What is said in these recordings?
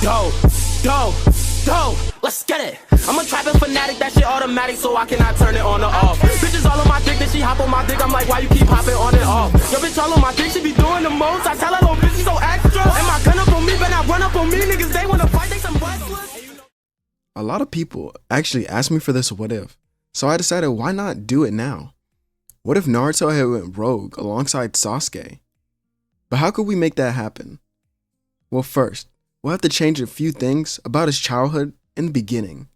Dope, dope, dope, let's get it. I'm a trapping fanatic, that shit automatic, so I cannot turn it on or off. Bitches all on my dick, then she hop on my dick, I'm like, why you keep hopping on and off? Your bitch all on my dick, she be doing the most, I tell her, little bitch, she so extra. And my gun up on me, but not run up on me, niggas, they wanna fight, they some wrestlers. A lot of people actually asked me for this what if, so I decided why not do it now? What if Naruto had went rogue alongside Sasuke? But how could we make that happen? Well, first, we'll have to change a few things about his childhood in the beginning.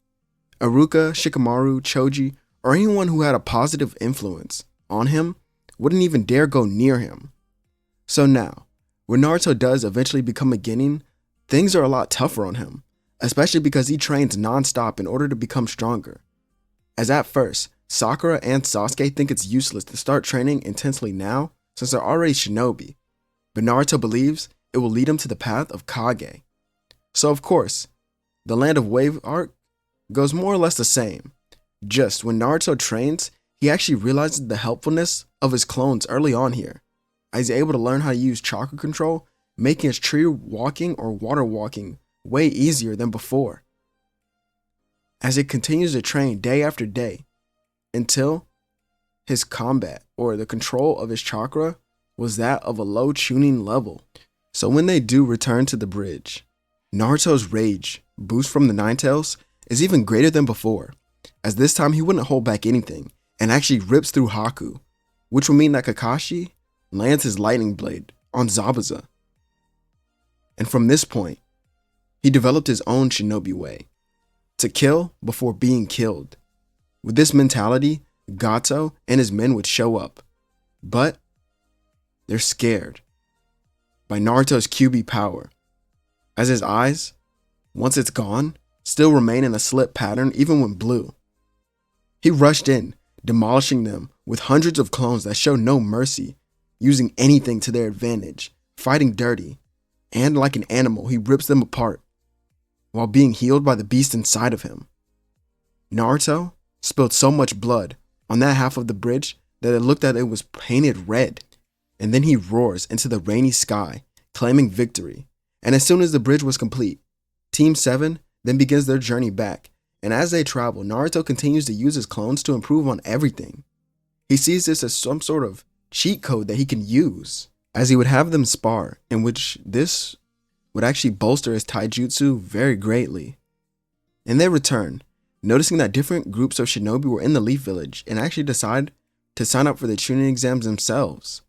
Iruka, Shikamaru, Choji, or anyone who had a positive influence on him wouldn't even dare go near him. So now, when Naruto does eventually become a genin, things are a lot tougher on him, especially because he trains non-stop in order to become stronger. As at first, Sakura and Sasuke think it's useless to start training intensely now since they're already shinobi, but Naruto believes it will lead him to the path of Kage. So of course, the Land of Wave arc goes more or less the same. Just when Naruto trains, he actually realizes the helpfulness of his clones early on here, as he's able to learn how to use chakra control, making his tree walking or water walking way easier than before. As he continues to train day after day, until his combat or the control of his chakra was that of a low tuning level. So when they do return to the bridge, Naruto's rage boost from the Nine Tails is even greater than before, as this time he wouldn't hold back anything and actually rips through Haku, which will mean that Kakashi lands his lightning blade on Zabuza. And from this point, he developed his own shinobi way, to kill before being killed. With this mentality, Gato and his men would show up, but they're scared by Naruto's QB power, as his eyes, once it's gone, still remain in a slit pattern even when blue. He rushed in, demolishing them with hundreds of clones that show no mercy, using anything to their advantage, fighting dirty, and like an animal, he rips them apart, while being healed by the beast inside of him. Naruto spilled so much blood on that half of the bridge that it looked like it was painted red, and then he roars into the rainy sky, claiming victory. And as soon as the bridge was complete, Team 7 then begins their journey back, and as they travel, Naruto continues to use his clones to improve on everything. He sees this as some sort of cheat code that he can use, as he would have them spar, in which this would actually bolster his taijutsu very greatly. And they return, noticing that different groups of shinobi were in the Leaf Village and actually decide to sign up for the Chunin exams themselves.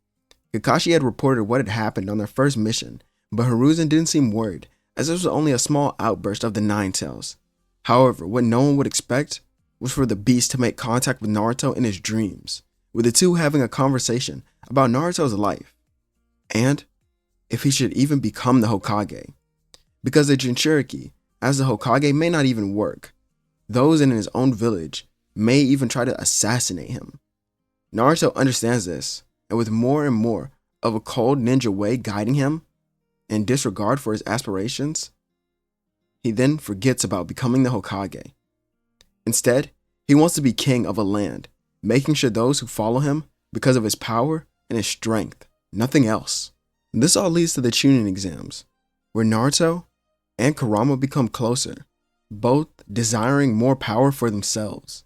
Kakashi had reported what had happened on their first mission, but Hiruzen didn't seem worried, as this was only a small outburst of the Nine Tails. However, what no one would expect was for the beast to make contact with Naruto in his dreams, with the two having a conversation about Naruto's life, and if he should even become the Hokage. Because the Jinchuriki, as the Hokage, may not even work. Those in his own village may even try to assassinate him. Naruto understands this, and with more and more of a cold ninja way guiding him, in disregard for his aspirations, he then forgets about becoming the Hokage. Instead, he wants to be king of a land, making sure those who follow him because of his power and his strength, nothing else. This all leads to the Chunin exams, where Naruto and Kurama become closer, both desiring more power for themselves.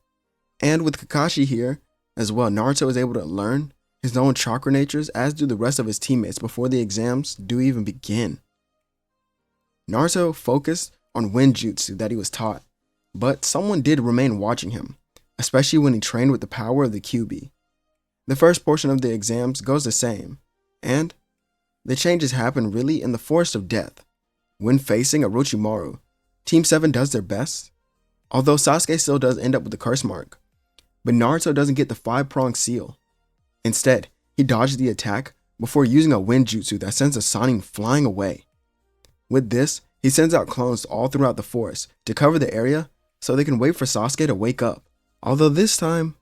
And with Kakashi here as well, Naruto is able to learn his own chakra natures, as do the rest of his teammates before the exams do even begin. Naruto focused on wind jutsu that he was taught, but someone did remain watching him, especially when he trained with the power of the QB. The first portion of the exams goes the same, and the changes happen really in the Forest of Death. When facing Orochimaru, Team 7 does their best, although Sasuke still does end up with the curse mark, but Naruto doesn't get the 5-pronged seal. Instead, he dodges the attack before using a wind jutsu that sends a Sannin flying away. With this, he sends out clones all throughout the forest to cover the area so they can wait for Sasuke to wake up. Although this time,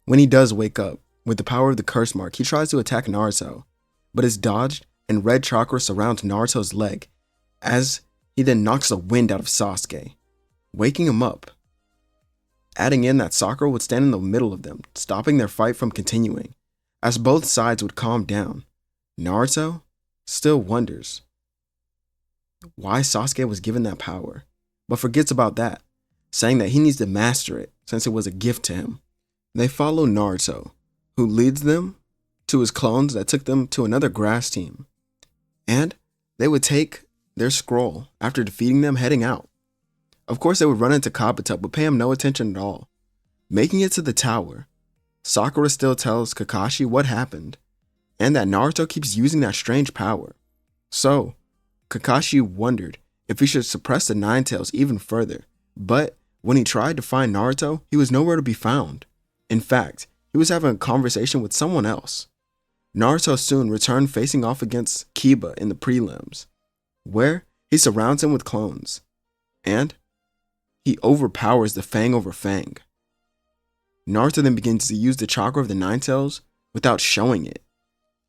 when he does wake up with the power of the curse mark, he tries to attack Naruto, but is dodged and red chakra surrounds Naruto's leg, as he then knocks the wind out of Sasuke, waking him up. Adding in that Sakura would stand in the middle of them, stopping their fight from continuing. As both sides would calm down, Naruto still wonders, why Sasuke was given that power, but forgets about that, saying that he needs to master it since it was a gift to him. They follow Naruto, who leads them to his clones that took them to another grass team. And they would take their scroll after defeating them heading out. Of course, they would run into Kabuto, but pay him no attention at all. Making it to the tower, Sakura still tells Kakashi what happened, and that Naruto keeps using that strange power. So, Kakashi wondered if he should suppress the Nine Tails even further, but when he tried to find Naruto, he was nowhere to be found. In fact, he was having a conversation with someone else. Naruto soon returned facing off against Kiba in the prelims, where he surrounds him with clones, and he overpowers the Fang over Fang. Naruto then begins to use the chakra of the Nine Tails without showing it.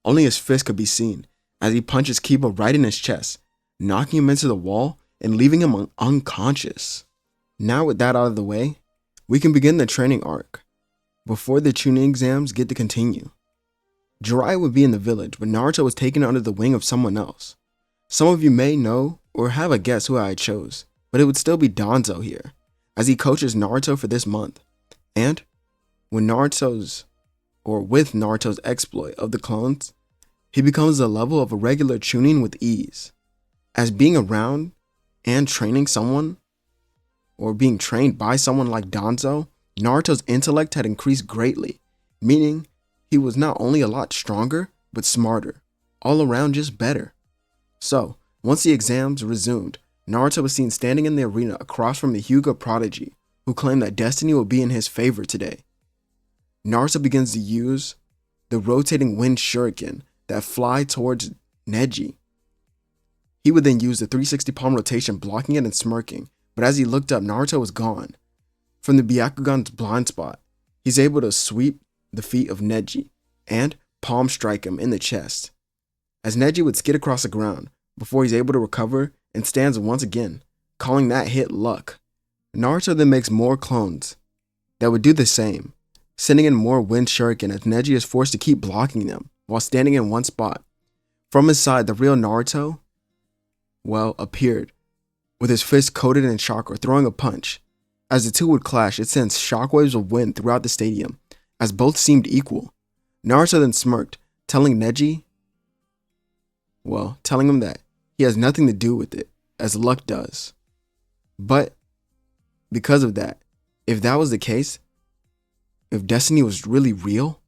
Only his fist could be seen as he punches Kiba right in his chest, knocking him into the wall and leaving him unconscious. Now with that out of the way, we can begin the training arc, before the Chunin exams get to continue. Jiraiya would be in the village, but Naruto was taken under the wing of someone else. Some of you may know or have a guess who I chose, but it would still be Danzo here, as he coaches Naruto for this month. And with Naruto's exploit of the clones, he becomes the level of a regular Chunin with ease. As being around and training someone, or being trained by someone like Danzo, Naruto's intellect had increased greatly, meaning he was not only a lot stronger, but smarter, all around just better. So, once the exams resumed, Naruto was seen standing in the arena across from the Hyuga prodigy, who claimed that destiny would be in his favor today. Naruto begins to use the rotating wind shuriken that fly towards Neji. He would then use the 360 palm rotation, blocking it and smirking, but as he looked up, Naruto was gone. From the Byakugan's blind spot, he's able to sweep the feet of Neji and palm strike him in the chest, as Neji would skid across the ground before he's able to recover and stands once again, calling that hit luck. Naruto then makes more clones that would do the same, sending in more wind shuriken as Neji is forced to keep blocking them while standing in one spot. From his side, the real Naruto, appeared with his fist coated in chakra, throwing a punch. As the two would clash, it sends shockwaves of wind throughout the stadium, as both seemed equal. Naruto then smirked, telling him that he has nothing to do with it, as luck does. But because of that, if that was the case, if destiny was really real,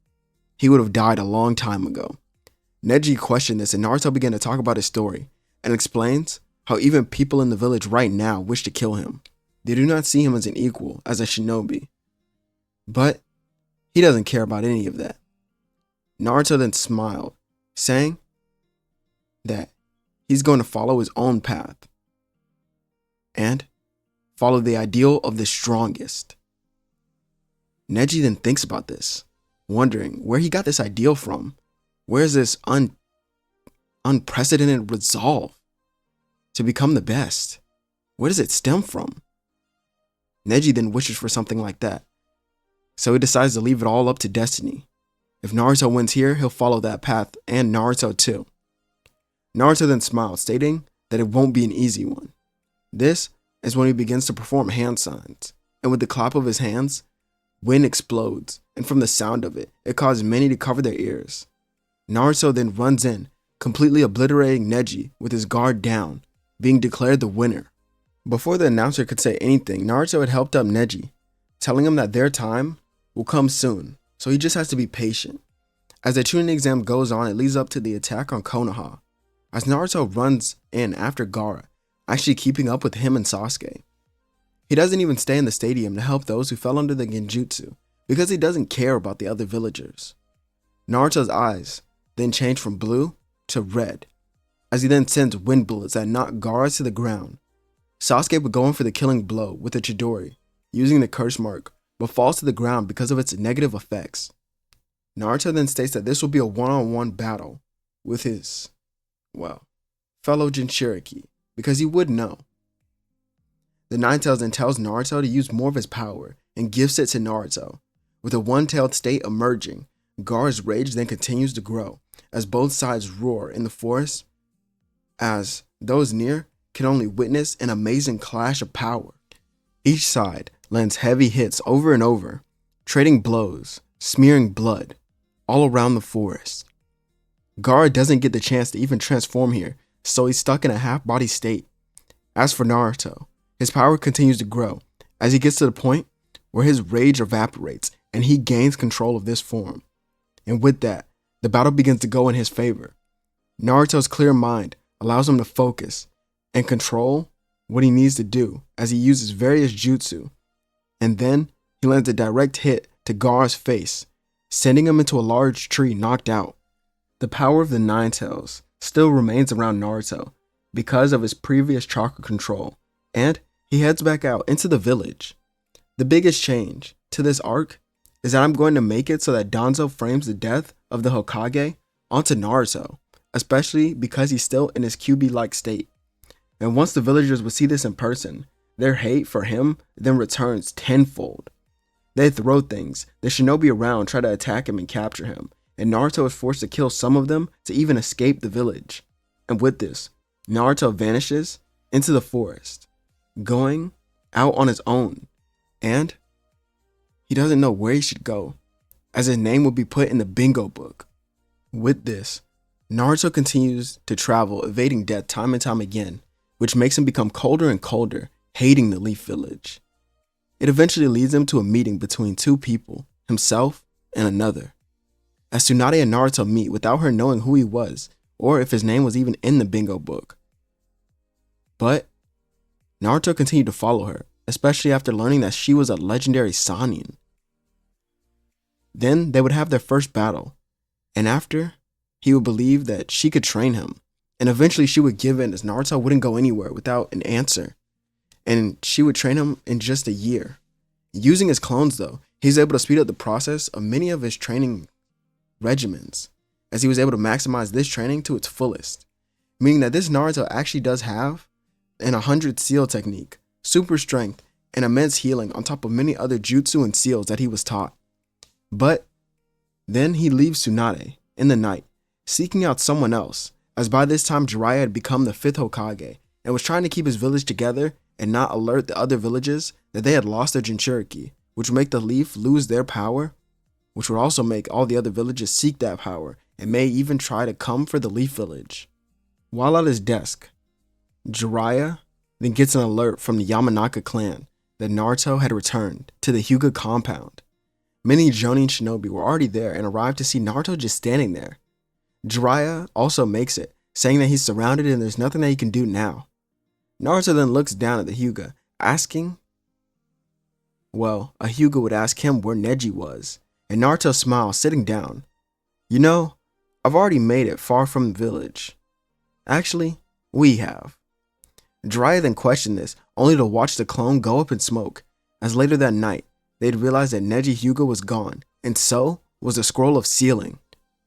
he would have died a long time ago. Neji questioned this, and Naruto began to talk about his story, and explains how even people in the village right now wish to kill him. They do not see him as an equal, as a shinobi. But he doesn't care about any of that. Naruto then smiled, saying that he's going to follow his own path and follow the ideal of the strongest. Neji then thinks about this, wondering where he got this ideal from. Where's this unprecedented resolve to become the best? Where does it stem from? Neji then wishes for something like that, so he decides to leave it all up to destiny. If Naruto wins here, he'll follow that path, and Naruto too. Naruto then smiled, stating that it won't be an easy one. This is when he begins to perform hand signs, and with the clap of his hands, wind explodes, and from the sound of it, it causes many to cover their ears. Naruto then runs in, completely obliterating Neji with his guard down, being declared the winner. Before the announcer could say anything, Naruto had helped up Neji, telling him that their time will come soon, so he just has to be patient. As the Chunin exam goes on, it leads up to the attack on Konoha, as Naruto runs in after Gaara, actually keeping up with him and Sasuke. He doesn't even stay in the stadium to help those who fell under the genjutsu, because he doesn't care about the other villagers. Naruto's eyes then change from blue to red, as he then sends wind bullets that knock Gaara to the ground. Sasuke would go in for the killing blow with a Chidori, using the curse mark, but falls to the ground because of its negative effects. Naruto then states that this will be a one-on-one battle with his, fellow Jinchuriki, because he would know. The Nine-Tails then tells Naruto to use more of his power and gifts it to Naruto. With a one-tailed state emerging, Gaara's rage then continues to grow as both sides roar in the forest as those near can only witness an amazing clash of power. Each side lands heavy hits over and over, trading blows, smearing blood, all around the forest. Gaara doesn't get the chance to even transform here, so he's stuck in a half-body state. As for Naruto, his power continues to grow as he gets to the point where his rage evaporates and he gains control of this form. And with that, the battle begins to go in his favor. Naruto's clear mind allows him to focus and control what he needs to do as he uses various jutsu. And then he lands a direct hit to Gaara's face, sending him into a large tree knocked out. The power of the Nine Tails still remains around Naruto because of his previous chakra control, and he heads back out into the village. The biggest change to this arc is that I'm going to make it so that Danzo frames the death of the Hokage onto Naruto, especially because he's still in his QB-like state. And once the villagers will see this in person, their hate for him then returns tenfold. They throw things, the shinobi around try to attack him and capture him, and Naruto is forced to kill some of them to even escape the village. And with this, Naruto vanishes into the forest, going out on his own, and he doesn't know where he should go, as his name will be put in the bingo book. With this, Naruto continues to travel, evading death time and time again, which makes him become colder and colder, hating the Leaf Village. It eventually leads him to a meeting between two people, himself and another. As Tsunade and Naruto meet without her knowing who he was, or if his name was even in the bingo book. But Naruto continued to follow her, especially after learning that she was a legendary Sannin. Then they would have their first battle, and after, he would believe that she could train him, and eventually she would give in as Naruto wouldn't go anywhere without an answer, and she would train him in just a year. Using his clones though, he's able to speed up the process of many of his training regimens, as he was able to maximize this training to its fullest, meaning that this Naruto actually does have an 100 seal technique, super strength, and immense healing on top of many other jutsu and seals that he was taught. But then he leaves Tsunade in the night, seeking out someone else, as by this time Jiraiya had become the 5th Hokage and was trying to keep his village together and not alert the other villages that they had lost their Jinchuriki, which would make the Leaf lose their power, which would also make all the other villages seek that power and may even try to come for the Leaf Village. While at his desk, Jiraiya then gets an alert from the Yamanaka clan that Naruto had returned to the Hyuga compound. Many Jonin shinobi were already there and arrived to see Naruto just standing there. Jiraiya also makes it, saying that he's surrounded and there's nothing that he can do now. Naruto then looks down at the Hyuga, asking, well, a Hyuga would ask him where Neji was, and Naruto smiles, sitting down. You know, I've already made it far from the village. Actually, we have. Jiraiya then questioned this, only to watch the clone go up in smoke, as later that night, they'd realized that Neji Hyuga was gone, and so was the scroll of sealing.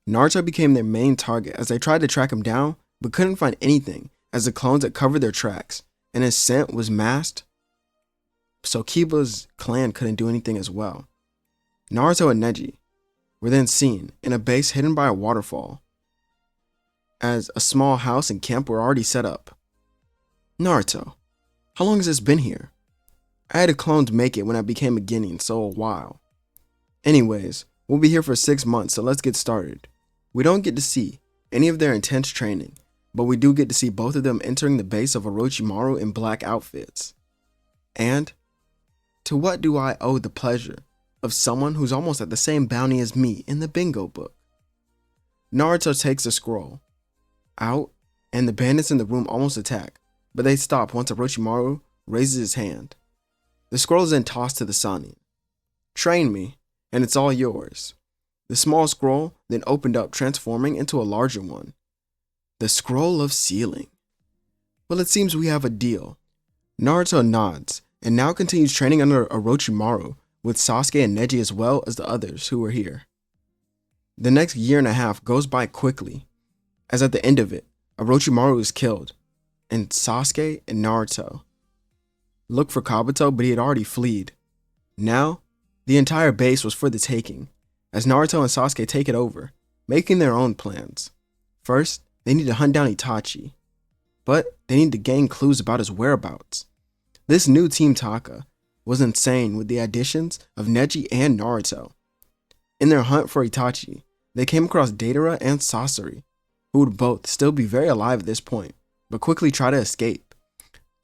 Naruto became their main target as they tried to track him down, but couldn't find anything as the clones had covered their tracks, and his scent was masked, so Kiba's clan couldn't do anything as well. Naruto and Neji were then seen in a base hidden by a waterfall, as a small house and camp were already set up. Naruto, how long has this been here? I had a clone to make it when I became a Genin, so a while. Anyways, we'll be here for 6 months, so let's get started. We don't get to see any of their intense training, but we do get to see both of them entering the base of Orochimaru in black outfits. And to what do I owe the pleasure of someone who's almost at the same bounty as me in the bingo book? Naruto takes a scroll out, and the bandits in the room almost attack, but they stop once Orochimaru raises his hand. The scroll is then tossed to the Sannin. Train me, and it's all yours. The small scroll then opened up, transforming into a larger one. The scroll of sealing. Well, it seems we have a deal. Naruto nods, and now continues training under Orochimaru, with Sasuke and Neji as well as the others who were here. The next year and a half goes by quickly, as at the end of it, Orochimaru is killed, and Sasuke and Naruto look for Kabuto, but he had already fled. Now, the entire base was for the taking, as Naruto and Sasuke take it over, making their own plans. First, they need to hunt down Itachi. but they need to gain clues about his whereabouts. This new Team Taka was insane with the additions of Neji and Naruto. In their hunt for Itachi, they came across Deidara and Sasori, who would both still be very alive at this point, but quickly try to escape.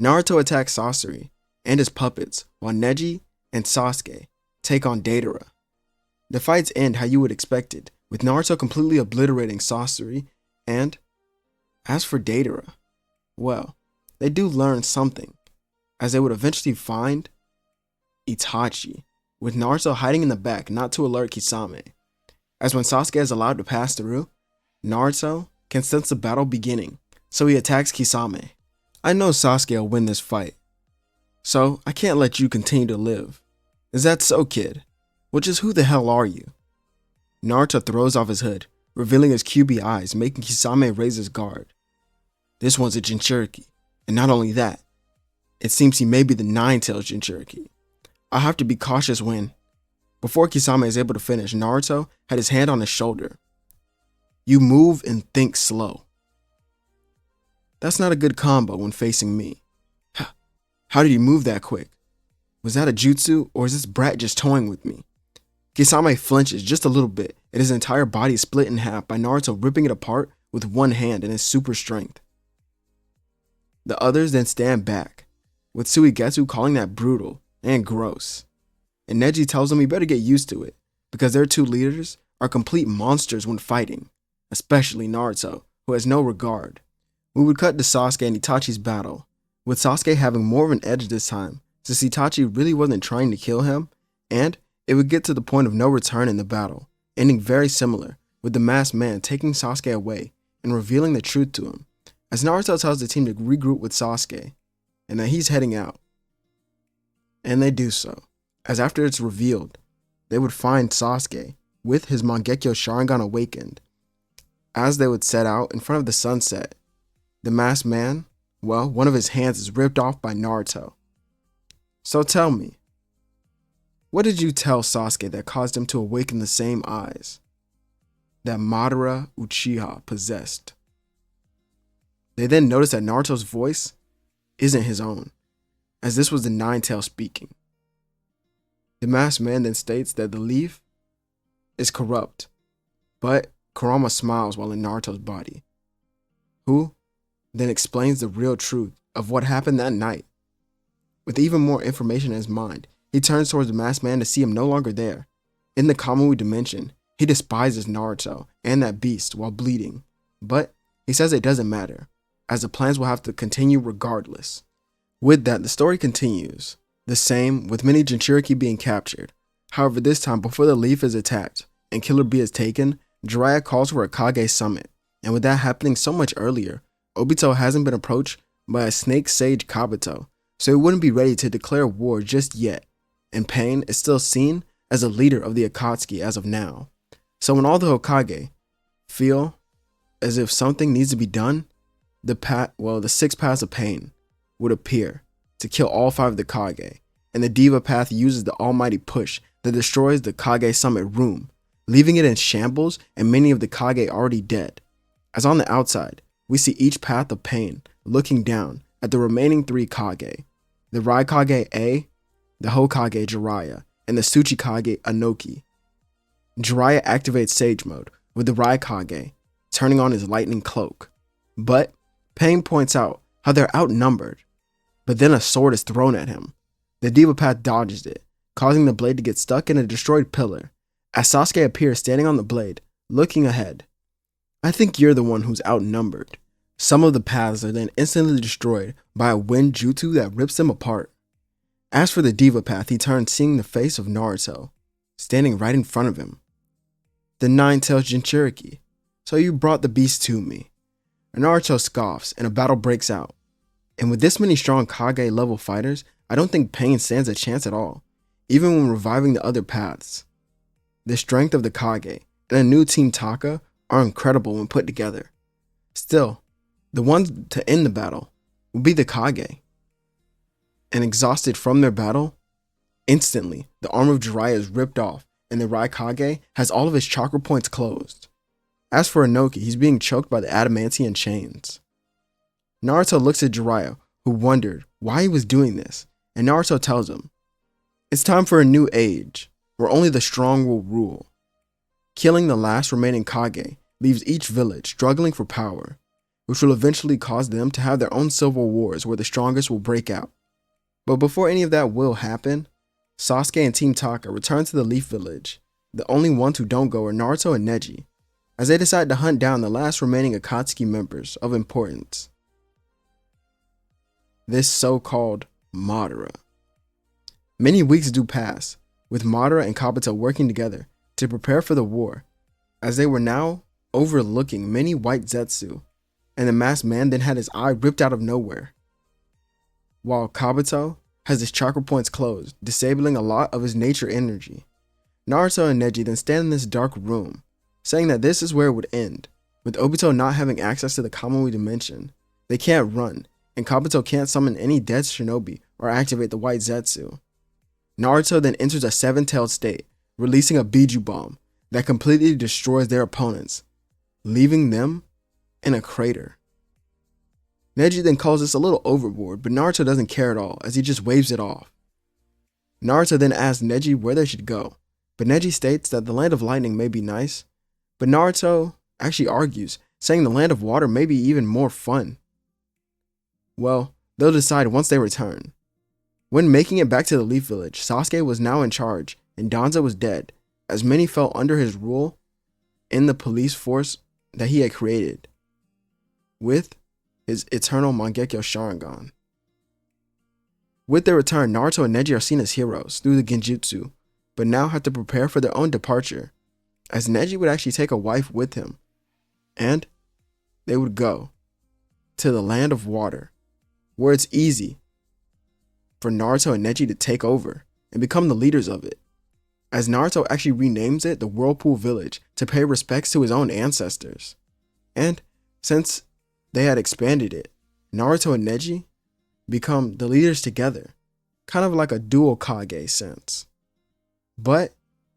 Naruto attacks Sasori and his puppets, while Neji and Sasuke take on Deidara. The fights end how you would expect it, with Naruto completely obliterating Sasori, and as for Deidara, well, they do learn something, as they would eventually find Itachi, with Naruto hiding in the back not to alert Kisame. As when Sasuke is allowed to pass through, Naruto can sense the battle beginning, so he attacks Kisame. I know Sasuke will win this fight, so I can't let you continue to live. Is that so, kid? Well, just who the hell are you? Naruto throws off his hood, revealing his QB eyes, making Kisame raise his guard. This one's a Jinchuriki, and not only that, it seems he may be the Nine-Tails Jinchuriki. I'll have to be cautious when... Before Kisame is able to finish, Naruto had his hand on his shoulder. You move and think slow. That's not a good combo when facing me. How did you move that quick? Was that a jutsu, or is this brat just toying with me? Kisame flinches just a little bit, and his entire body is split in half by Naruto ripping it apart with one hand in his super strength. The others then stand back, with Suigetsu calling that brutal and gross. And Neji tells him he better get used to it, because their two leaders are complete monsters when fighting, especially Naruto, who has no regard. We would cut to Sasuke and Itachi's battle, with Sasuke having more of an edge this time, since Itachi really wasn't trying to kill him, and it would get to the point of no return in the battle, ending very similar, with the masked man taking Sasuke away and revealing the truth to him, as Naruto tells the team to regroup with Sasuke, and that he's heading out. And they do so, as after it's revealed, they would find Sasuke with his Mangekyo Sharingan awakened. As they would set out in front of the sunset, the masked man, well, one of his hands is ripped off by Naruto. So tell me, what did you tell Sasuke that caused him to awaken the same eyes that Madara Uchiha possessed? They then notice that Naruto's voice isn't his own, as this was the Nine-Tails speaking. The masked man then states that the leaf is corrupt, but Kurama smiles while in Naruto's body, who then explains the real truth of what happened that night. With even more information in his mind, he turns towards the masked man to see him no longer there. In the Kamui dimension, he despises Naruto and that beast while bleeding, but he says it doesn't matter, as the plans will have to continue regardless. With that, the story continues, the same with many Jinchuriki being captured. However, this time before the leaf is attacked and Killer Bee is taken, Jiraiya calls for a Kage summit, and with that happening so much earlier, Obito hasn't been approached by a snake sage Kabuto, so he wouldn't be ready to declare war just yet, and Pain is still seen as a leader of the Akatsuki as of now. So when all the Hokage feel as if something needs to be done, the 6 paths of pain would appear to kill all 5 of the Kage, and the Diva path uses the almighty push that destroys the Kage summit room, leaving it in shambles and many of the Kage already dead. As on the outside, we see each path of pain looking down at the remaining 3 Kage, the Raikage A, the Hokage Jiraiya, and the Tsuchikage Anoki. Jiraiya activates Sage Mode, with the Raikage turning on his lightning cloak. But Pain points out how they're outnumbered, but then a sword is thrown at him. The Diva Path dodges it, causing the blade to get stuck in a destroyed pillar, as Sasuke appears standing on the blade, looking ahead. I think you're the one who's outnumbered. Some of the paths are then instantly destroyed by a wind jutsu that rips them apart. As for the Diva Path, he turns seeing the face of Naruto, standing right in front of him. The Nine-Tails Jinchuriki. So you brought the beast to me. Naruto scoffs and a battle breaks out. And with this many strong Kage level fighters, I don't think Pain stands a chance at all, even when reviving the other paths. The strength of the Kage and a new Team Taka are incredible when put together. Still, the ones to end the battle will be the Kage. And exhausted from their battle, instantly the arm of Jiraiya is ripped off and the Raikage has all of his chakra points closed. As for Inoki, he's being choked by the adamantium chains. Naruto looks at Jiraiya, who wondered why he was doing this, and Naruto tells him, "It's time for a new age, where only the strong will rule." Killing the last remaining Kage leaves each village struggling for power, which will eventually cause them to have their own civil wars where the strongest will break out. But before any of that will happen, Sasuke and Team Taka return to the Leaf Village. The only ones who don't go are Naruto and Neji, as they decide to hunt down the last remaining Akatsuki members of importance. This so-called Madara. Many weeks do pass, with Madara and Kabuto working together to prepare for the war, as they were now overlooking many white Zetsu, and the masked man then had his eye ripped out of nowhere, while Kabuto has his chakra points closed, disabling a lot of his nature energy. Naruto and Neji then stand in this dark room, saying that this is where it would end. With Obito not having access to the Kamui dimension, they can't run, and Kabuto can't summon any dead shinobi or activate the white Zetsu. Naruto then enters a seven-tailed state, releasing a Biju bomb that completely destroys their opponents, leaving them in a crater. Neji then calls this a little overboard, but Naruto doesn't care at all, as he just waves it off. Naruto then asks Neji where they should go, but Neji states that the land of lightning may be nice, but Naruto actually argues, saying the land of water may be even more fun. Well, they'll decide once they return. When making it back to the Leaf Village, Sasuke was now in charge, and Danzo was dead, as many fell under his rule in the police force that he had created, with his eternal Mangekyo Sharingan. With their return, Naruto and Neji are seen as heroes through the Genjutsu, but now have to prepare for their own departure, as Neji would actually take a wife with him, and they would go to the land of water, where it's easy for Naruto and Neji to take over and become the leaders of it, as Naruto actually renames it the Whirlpool Village to pay respects to his own ancestors. And since they had expanded it, Naruto and Neji become the leaders together, kind of like a dual Kage sense. But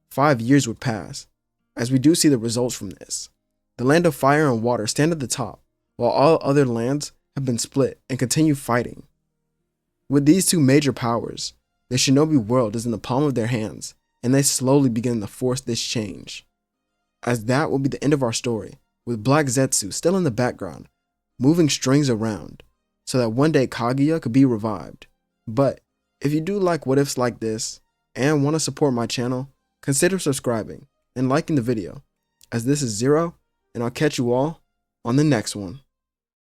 5 years would pass, as we do see the results from this. The land of fire and water stand at the top, while all other lands have been split and continue fighting. With these two major powers, the shinobi world is in the palm of their hands, and they slowly begin to force this change. As that will be the end of our story, with Black Zetsu still in the background, moving strings around, so that one day Kaguya could be revived. But if you do like what ifs like this, and want to support my channel, consider subscribing and liking the video, as this is Zero, and I'll catch you all on the next one.